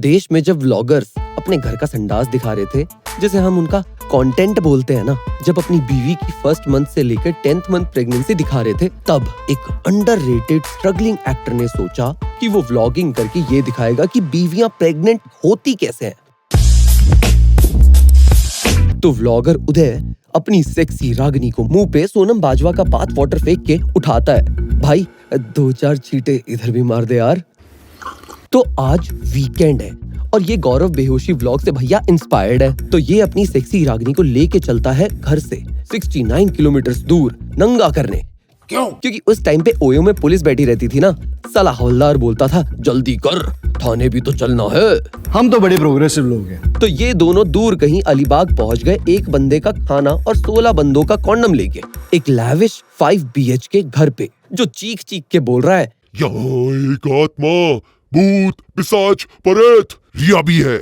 देश में जब व्लॉगर्स अपने घर का संडास दिखा रहे थे, जिसे हम उनका कंटेंट बोलते हैं ना, जब अपनी बीवी की फर्स्ट मंथ से लेकर 10th मंथ प्रेगनेंसी दिखा रहे थे, तब एक अंडररेटेड स्ट्रगलिंग एक्टर ने सोचा कि वो व्लॉगिंग करके ये दिखाएगा कि बीवियां प्रेग्नेंट होती कैसे हैं। तो व्लॉगर उदय अपनी सेक्सी रागिनी को मुंह पे सोनम बाजवा का बाथ वाटर फेंक के उठाता है। भाई 2-4 छींटे इधर भी मार दे यार। तो आज वीकेंड है और ये गौरव बेहोशी व्लॉग से भैया इंस्पायर्ड है, तो ये अपनी सेक्सी रागिनी को लेके चलता है घर से 69 किलोमीटर दूर नंगा करने। क्यों? क्योंकि उस टाइम पे ओयो में पुलिस बैठी रहती थी ना। साला हवलदार बोलता था जल्दी कर, थाने भी तो चलना है। हम तो बड़े प्रोग्रेसिव लोग हैं। तो ये दोनों दूर कहीं अलीबाग पहुंच गए, एक बंदे का खाना और 16 बंदों का कॉन्डम लेके, एक लैविश 5 BHK घर पे, जो चीख चीख के बोल रहा है यहाँ एक आत्मा, भूत, पिशाच, प्रेत, रिया भी है।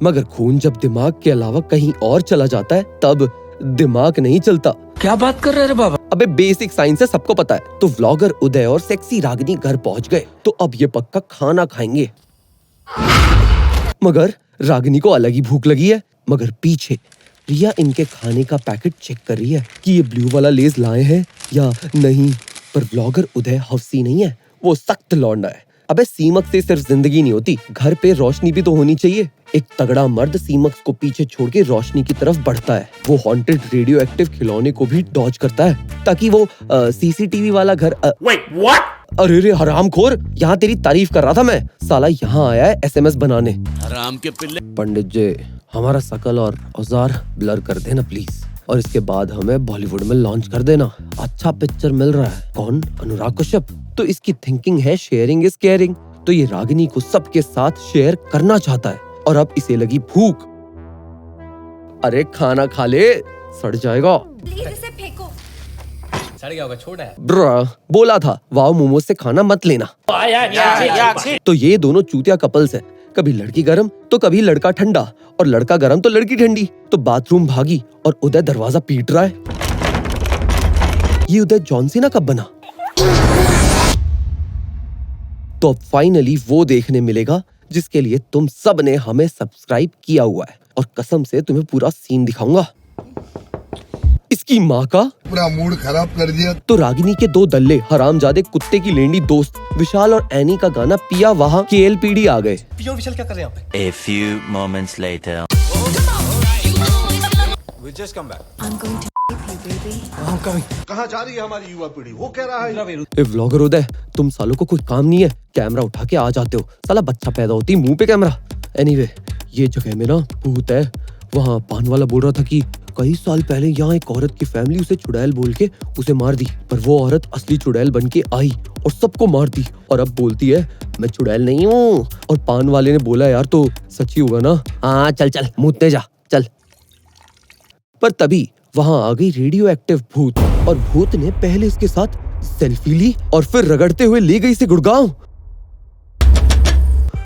मगर खून जब दिमाग के अलावा कहीं और चला जाता है तब दिमाग नहीं चलता। क्या बात कर रहे हैं बाबा? अबे बेसिक साइंस है, सबको पता है। तो व्लॉगर उदय और सेक्सी रागिनी घर पहुंच गए, तो अब ये पक्का खाना खाएंगे। मगर रागिनी को अलग ही भूख लगी है। मगर पीछे रिया इनके खाने का पैकेट चेक कर रही है कि ये ब्लू वाला लेज लाए हैं या नहीं। पर व्लॉगर उदय हफ्सी नहीं है, वो सख्त लौंडा है। अबे सीमक से सिर्फ जिंदगी नहीं होती, घर पे रोशनी भी तो होनी चाहिए। एक तगड़ा मर्द सीमक्स को पीछे छोड़ के रोशनी की तरफ बढ़ता है। वो हॉन्टेड रेडियो एक्टिव खिलौने को भी डॉज करता है ताकि वो CCTV वाला घर अरे रे हरामखोर, यहाँ तेरी तारीफ कर रहा था मैं। साला यहाँ आया है SMS बनाने। हराम के पिल्ले। पंडित जी, हमारा शकल और औजार ब्लर कर देना प्लीज, और इसके बाद हमें बॉलीवुड में लॉन्च कर देना। अच्छा पिक्चर मिल रहा है। कौन? अनुराग कश्यप। तो इसकी थिंकिंग है शेयरिंग इज केयरिंग। तो ये रागिनी को सबके साथ शेयर करना चाहता है और अब इसे लगी भूख। अरे खाना खा ले, सड़ जाएगा। प्लीज इसे फेंको। सड़ गया होगा, छोटा है। ब्रा, बोला था वाओ मोमोज से खाना मत लेना। तो ये दोनों चूतिया कपल्स है, कभी लड़की गरम तो कभी लड़का ठंडा, और लड़का गरम तो लड़की ठंडी। तो बाथरूम भागी और उदय दरवाजा पीट रहा है। ये उदय जॉन सीना कब बना? तो अब फाइनली वो देखने मिलेगा जिसके लिए तुम सब ने हमें सब्सक्राइब किया हुआ है, और कसम से तुम्हें पूरा सीन दिखाऊंगा। इसकी माँ का पूरा मूड खराब कर दिया। तो रागिनी के 2 दल्ले हरामजादे कुत्ते की लेंडी दोस्त विशाल और एनी का गाना पिया वहाँ KLPD आ गए। पियो विशाल क्या कर रहे हैं यहाँ पे? A few moments later. We just come back. I'm going to you, baby. I'm coming. कहाँ जा रही है हमारी युवा पीढ़ी? वो कह रहा है ए व्लॉगर उदय, तुम सालों को कोई काम नहीं है, कैमरा उठा के आ जाते हो। साला बच्चा पैदा होती मुंह पे कैमरा। एनीवे, ये जगह में ना भूत है। वहाँ पान वाला बोल रहा था कि कई साल पहले यहाँ एक औरत की फैमिली उसे चुड़ैल बोल के उसे मार दी, पर वो औरत असली चुड़ैल बन के आई और सबको मार दी, और अब बोलती है मैं चुड़ैल नहीं हूँ। और पान वाले ने बोला यार तो सच्ची होगा ना? हाँ चल चल मुझते जा चल। पर तभी वहाँ आ गई रेडियो एक्टिव भूत, और भूत ने पहले इसके साथ सेल्फी ली और फिर रगड़ते हुए ले गई इसे गुड़गांव।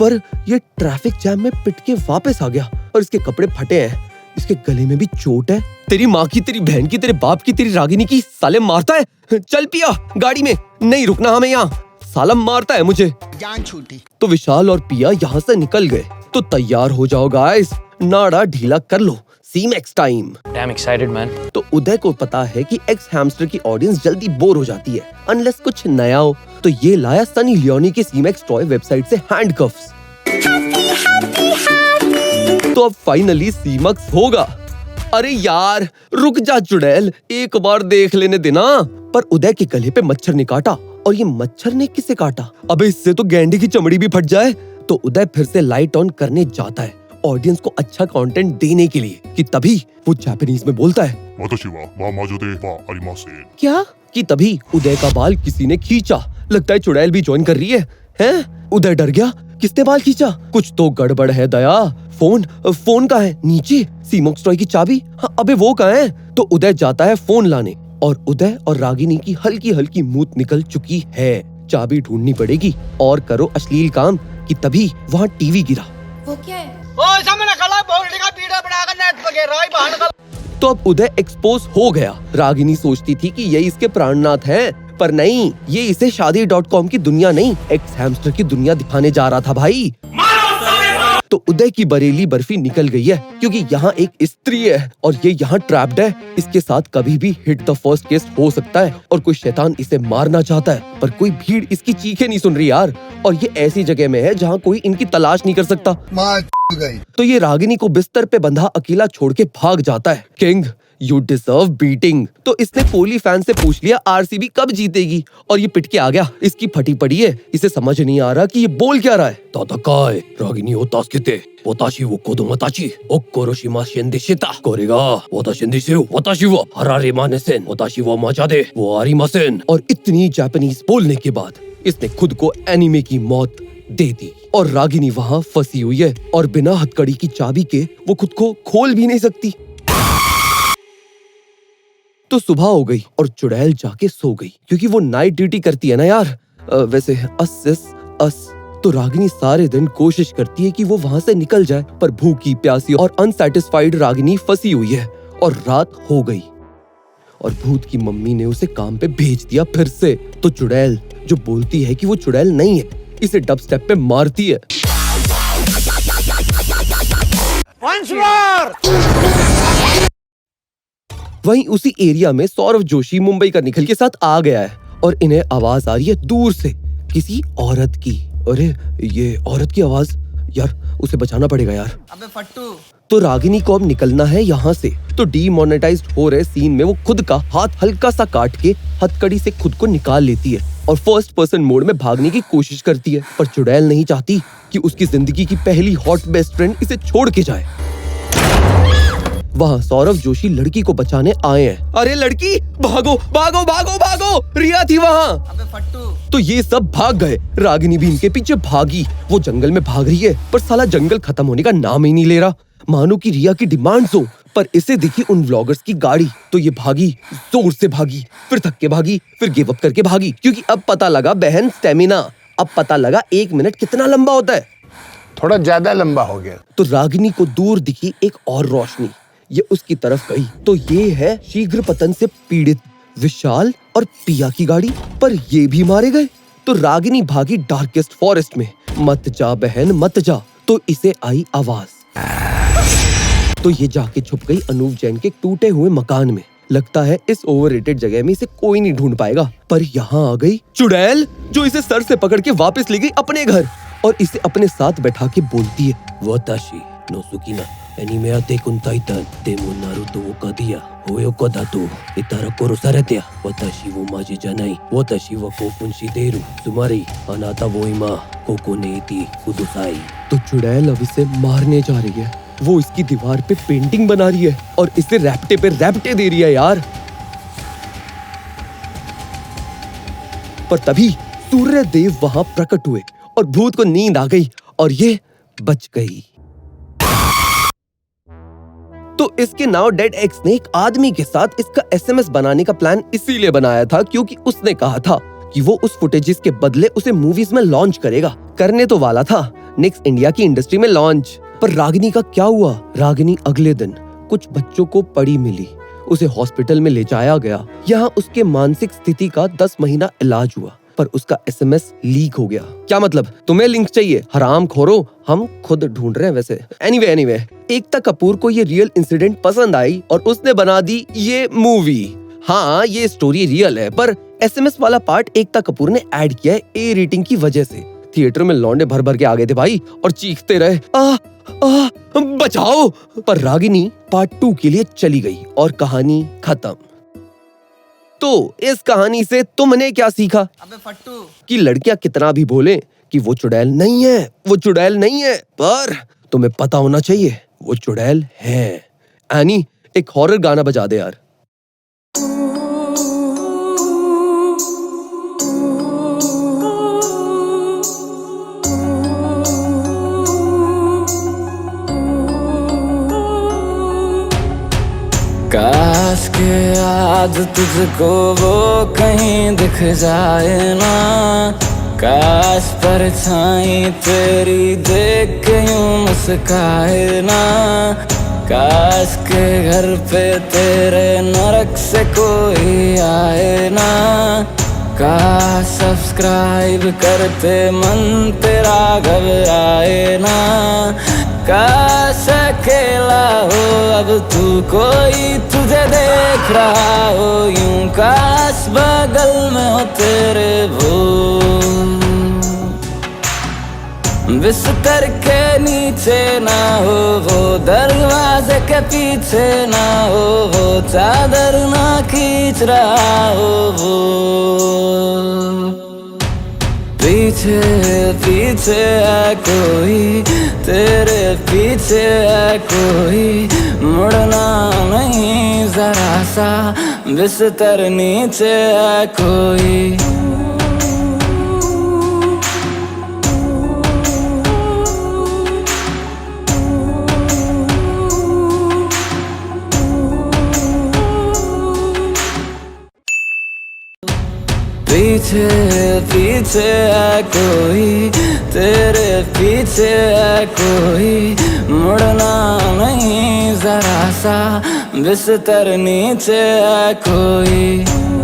पर ये ट्रैफिक जैम में पिट के वापस आ गया, और इसके कपड़े फटे हैं, इसके गले में भी चोट है। तेरी माँ की, तेरी बहन की, तेरे बाप की, तेरी रागिनी की, साले मारता है। चल पिया गाड़ी में, नहीं रुकना हमें यहाँ, साला मारता है मुझे। जान छूटी। तो विशाल और पिया यहाँ से निकल गए। तो तैयार हो जाओ गाइस, नाड़ा ढीला कर लो, सीमैक्स टाइम। Damn excited man. तो उदय को पता है कि एक्स हैमस्टर की ऑडियंस जल्दी बोर हो जाती है अनलेस कुछ नया हो, तो ये लाया सनी लियोनी की सीमैक्स टॉय वेबसाइट से हैंडकफ्स। तो अब फाइनली सीमैक्स होगा। अरे यार रुक जा चुड़ैल, एक बार देख लेने देना। पर उदय के गले पे मच्छर ने काटा, और ये मच्छर ने किसे काटा? अबे इससे तो गैंडे की चमड़ी भी फट जाए। तो उदय फिर से लाइट ऑन करने जाता है ऑडियंस को अच्छा कंटेंट देने के लिए, कि तभी वो जापानीज में बोलता है क्या? कि तभी उदय का बाल किसी ने खींचा। लगता है चुड़ैल भी ज्वाइन कर रही है। हैं? उदय डर गया, किसने बाल खींचा? कुछ तो गड़बड़ है दया। फोन कहाँ है? नीचे। सीमैक्स टॉय की चाबी? हाँ, अबे वो कहाँ है? तो उदय जाता है फोन लाने, और उदय और रागिनी की हल्की हल्की मूत निकल चुकी है। चाबी ढूंढनी पड़ेगी और करो अश्लील काम। कि तभी वहाँ टीवी गिरा। वो क्या है? तो अब उदय एक्सपोज हो गया। रागिनी सोचती थी कि ये इसके प्राणनाथ हैं, पर नहीं, ये इसे शादी.com की दुनिया नहीं, एक्स हैमस्टर की दुनिया दिखाने जा रहा था भाई। तो उदय की बरेली बर्फी निकल गई है, क्योंकि यहाँ एक स्त्री है और ये यहाँ ट्रैप्ड है। इसके साथ कभी भी हिट द फर्स्ट केस हो सकता है और कोई शैतान इसे मारना चाहता है, पर कोई भीड़ इसकी चीखें नहीं सुन रही यार। और ये ऐसी जगह में है जहाँ कोई इनकी तलाश नहीं कर सकता। तो ये रागिनी को बिस्तर पे बंधा अकेला छोड़ के भाग जाता है। King, you deserve beating. तो इसने कोहली फैन से पूछ लिया आरसीबी कब जीतेगी, और ये पिट के आ गया। इसकी फटी पड़ी है, इसे समझ नहीं आ रहा कि ये बोल क्या रहा है। ताताकाय रागिनी ओतास्किते वताशी वो कोदोमताची ओकोरोशिमा शेंदिशिता कोरेगा वताशिंदी से वताशी वो हरारे मानेसेन वताशी वो मजादे वो आरिमासेन। और इतनी जापानीज बोलने के बाद इसने खुद को एनीमे की मौत दे दी। और रागिनी वहाँ फंसी हुई है और बिना हथकड़ी की चाबी के वो खुद को खोल भी नहीं सकती। तो सुबह हो गई और चुड़ैल जाके सो गई, क्योंकि वो नाइट ड्यूटी करती है ना यार। वैसे अस तो रागिनी सारे दिन कोशिश करती है कि वो वहाँ से निकल जाए, पर भूखी प्यासी और अनसैटिस्फाइड रागिनी फंसी हुई है। और रात हो गई और भूत की मम्मी ने उसे काम पे भेज दिया फिर से। तो चुड़ैल जो बोलती है कि वो चुड़ैल नहीं है, इसे डब स्टेप पे मारती है। वहीं उसी एरिया में सौरव जोशी मुंबई का निखिल के साथ आ गया है और इन्हें आवाज आ रही है दूर से किसी औरत की। अरे ये औरत की आवाज, यार उसे बचाना पड़ेगा यार। अबे फट्टू। तो रागिनी को अब निकलना है यहाँ से। तो डीमोनेटाइज्ड हो रहे सीन में वो खुद का हाथ हल्का सा काट के हथकड़ी से खुद को निकाल लेती है और फर्स्ट पर्सन मोड में भागने की कोशिश करती है। पर चुड़ैल नहीं चाहती कि उसकी जिंदगी की पहली हॉट बेस्ट फ्रेंड इसे छोड़ के जाए। वहाँ सौरव जोशी लड़की को बचाने आए हैं। अरे लड़की भागो भागो भागो भागो, रिया थी वहाँ। अबे फट्टू। तो ये सब भाग गए, रागिनी भी इनके पीछे भागी। वो जंगल में भाग रही है, पर साला जंगल खत्म होने का नाम ही नहीं ले रहा। मानो की रिया की डिमांड्स हो, पर इसे दिखी उन व्लॉगर्स की गाड़ी। तो ये भागी, जोर से भागी, फिर थक के भागी, फिर गिव अप करके भागी, क्योंकि अब पता लगा बहन स्टेमिना, अब पता लगा 1 मिनट कितना लंबा होता है। थोड़ा ज्यादा लंबा हो गया। तो रागिनी को दूर दिखी एक और रोशनी, ये उसकी तरफ गई। तो ये है शीघ्र पतन से पीड़ित विशाल और पिया की गाड़ी, पर ये भी मारे गए। तो रागिनी भागी डार्केस्ट फॉरेस्ट में। मत जा बहन मत जा। तो इसे आई आवाज, तो ये जाके छुप गई अनूप जैन के टूटे हुए मकान में। लगता है इस ओवररेटेड जगह में इसे कोई नहीं ढूंढ पाएगा। पर यहाँ आ गई चुड़ैल, जो इसे सर से पकड़ के वापस ले गई अपने घर और इसे अपने साथ बैठा के बोलती है, वताशी नोसुकिना एनीमे आते कुंताइतन तेमो नारुतो वो कदिया होयो कोदातो इतारा कोरोसारेत्या वताशी वो माजी जनाई वताशी वो कोकुंशी देरु तुम्हारी अनाता वो इमा कोकोनेती कुदुसाई। तो चुड़ैल अब इसे मारने जा रही है। वो इसकी दीवार पे पेंटिंग बना रही है और इसे रैप्टे पे रैप्टे दे रही है यार। पर तभी सूर्य देव वहां प्रकट हुए और भूत को नींद आ गई और ये बच गई। तो इसके नाउ डेड एक्स ने एक आदमी के साथ इसका एसएमएस बनाने का प्लान इसीलिए बनाया था क्योंकि उसने कहा था कि वो उस फुटेजेस के बदले उसे मूवीज में लॉन्च करेगा। करने तो वाला था नेक्स्ट इंडिया की इंडस्ट्री में लॉन्च। पर रागिनी का क्या हुआ? रागिनी अगले दिन कुछ बच्चों को पड़ी मिली, उसे हॉस्पिटल में ले जाया गया। यहाँ उसके मानसिक स्थिति का 10 महीना इलाज हुआ, पर उसका एसएमएस लीक हो गया। क्या मतलब? तुम्हें लिंक चाहिए? हराम खोरो, हम खुद ढूंढ रहे हैं वैसे। एनीवे, एकता कपूर को ये रियल इंसिडेंट पसंद आई और उसने बना दी ये मूवी। हाँ, ये स्टोरी रियल है, पर एसएमएस वाला पार्ट एकता कपूर ने ऐड किया है ए रेटिंग की वजह से। थिएटर में लौंडे भर भर के आ गए थे भाई और चीखते रहे, बचाओ। पर रागिनी पार्ट 2 के लिए चली गई और कहानी खत्म। तो इस कहानी से तुमने क्या सीखा? अबे फट्टू। कि लड़कियां कितना भी बोले कि वो चुड़ैल नहीं है, वो चुड़ैल नहीं है, पर तुम्हें पता होना चाहिए वो चुड़ैल है। एनी, एक हॉरर गाना बजा दे यार। काश के याद तुझको वो कहीं दिख जाए ना, काश परछाई तेरी देख के यूं मुस्काए ना, काश के घर पे तेरे नरक से कोई आए ना, काश सब्सक्राइब करते मन तेरा घबराए ना। काश अकेला हो अब तू, कोई तुझे देख रहा हो यूं, काश बगल में हो तेरे वो, बिस्तर के नीचे ना हो वो, दरवाजे के पीछे ना हो वो, चादर ना खींच रहा हो वो, पीछे पीछे है कोई, तेरे पीछे है कोई, मुड़ना नहीं जरा सा, बिस्तर नीचे है कोई। पीछे पीछे है कोई, तेरे पीछे है कोई, मुड़ना नहीं जरा सा, बिस्तर नीचे है कोई।